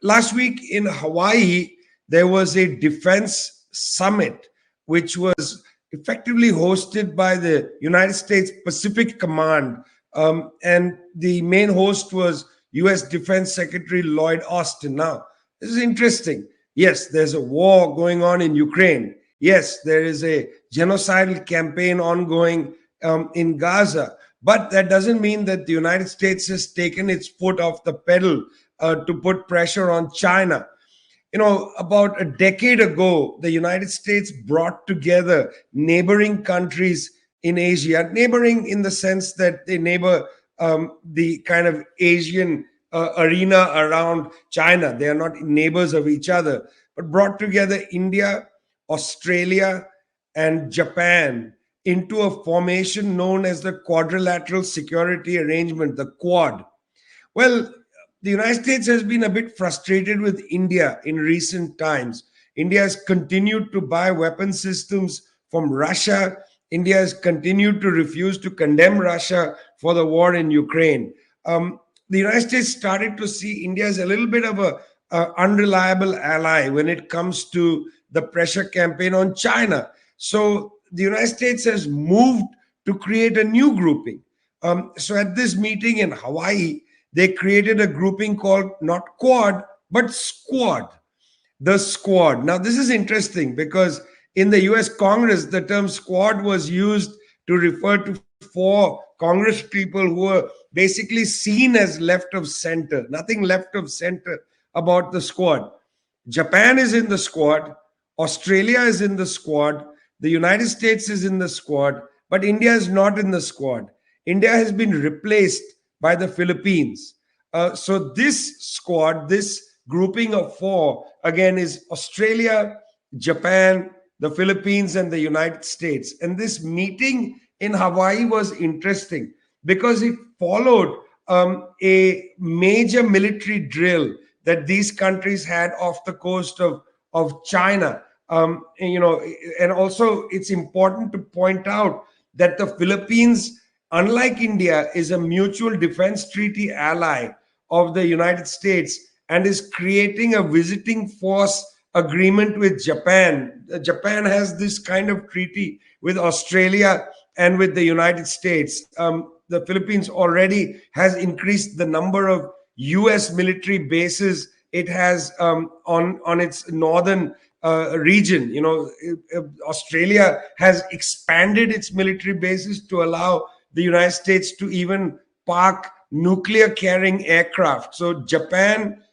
Last week in Hawaii, there was a defense summit, which was effectively hosted by the United States Pacific Command. And the main host was US Defense Secretary Lloyd Austin. Now, this is interesting. Yes, there's a war going on in Ukraine. Yes, there is a genocidal campaign ongoing in Gaza. But that doesn't mean that the United States has taken its foot off the pedal to put pressure on China. About a decade ago, the United States brought together neighboring countries in Asia, neighboring in the sense that they neighbor the kind of Asian arena around China. They are not neighbors of each other, but brought together India, Australia, and Japan into a formation known as the Quadrilateral Security Arrangement, the Quad. Well, the United States has been a bit frustrated with India in recent times. India has continued to buy weapon systems from Russia. India has continued to refuse to condemn Russia for the war in Ukraine. The United States started to see India as a little bit of a unreliable ally when it comes to the pressure campaign on China. So the United States has moved to create a new grouping. So at this meeting in Hawaii, they created a grouping called not Quad, but Squad. The Squad. Now, this is interesting because in the US Congress, the term Squad was used to refer to four Congress people who were basically seen as left of center. Nothing left of center about the Squad. Japan is in the Squad. Australia is in the Squad. The United States is in the Squad. But India is not in the Squad. India has been replaced by the Philippines. So this squad, this grouping of four, again, is Australia, Japan, the Philippines, and the United States. And this meeting in Hawaii was interesting because it followed a major military drill that these countries had off the coast of China. And also it's important to point out that the Philippines, unlike India, is a mutual defense treaty ally of the United States and is creating a visiting force agreement with Japan. Japan has this kind of treaty with Australia and with the United States. The Philippines already has increased the number of US military bases it has on its northern region. Australia has expanded its military bases to allow the United States to even park nuclear carrying aircraft. So Japan,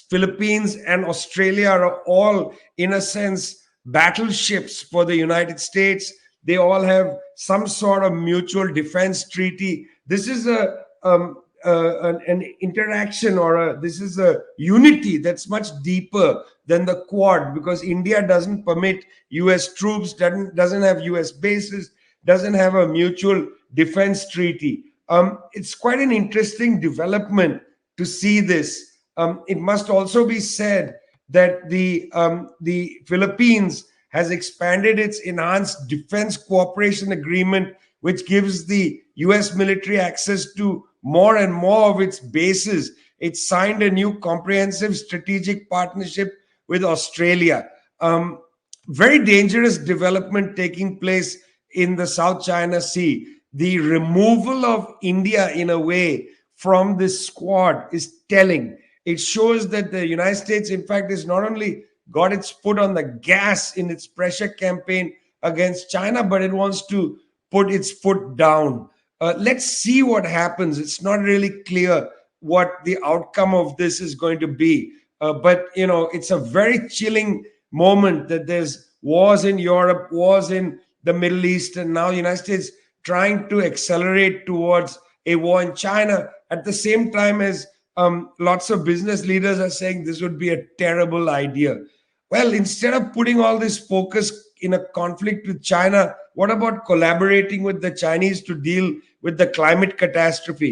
Philippines, and Australia are all, in a sense, battleships for the United States. They all have some sort of mutual defense treaty. This is an interaction, or this is a unity that's much deeper than the Quad, because India doesn't permit US troops, doesn't have US bases, doesn't have a mutual defense treaty. It's quite an interesting development to see this. It must also be said that the Philippines has expanded its enhanced defense cooperation agreement, which gives the US military access to more and more of its bases. It signed a new comprehensive strategic partnership with Australia. Very dangerous development taking place in the South China Sea. The removal of India, in a way, from this squad is telling. It shows that the United States, in fact, has not only got its foot on the gas in its pressure campaign against China, but it wants to put its foot down. Let's see what happens. It's not really clear what the outcome of this is going to be. But, it's a very chilling moment that there's wars in Europe, wars in the Middle East, and now the United States trying to accelerate towards a war in China at the same time as lots of business leaders are saying this would be a terrible idea. Well, instead of putting all this focus in a conflict with China, what about collaborating with the Chinese to deal with the climate catastrophe?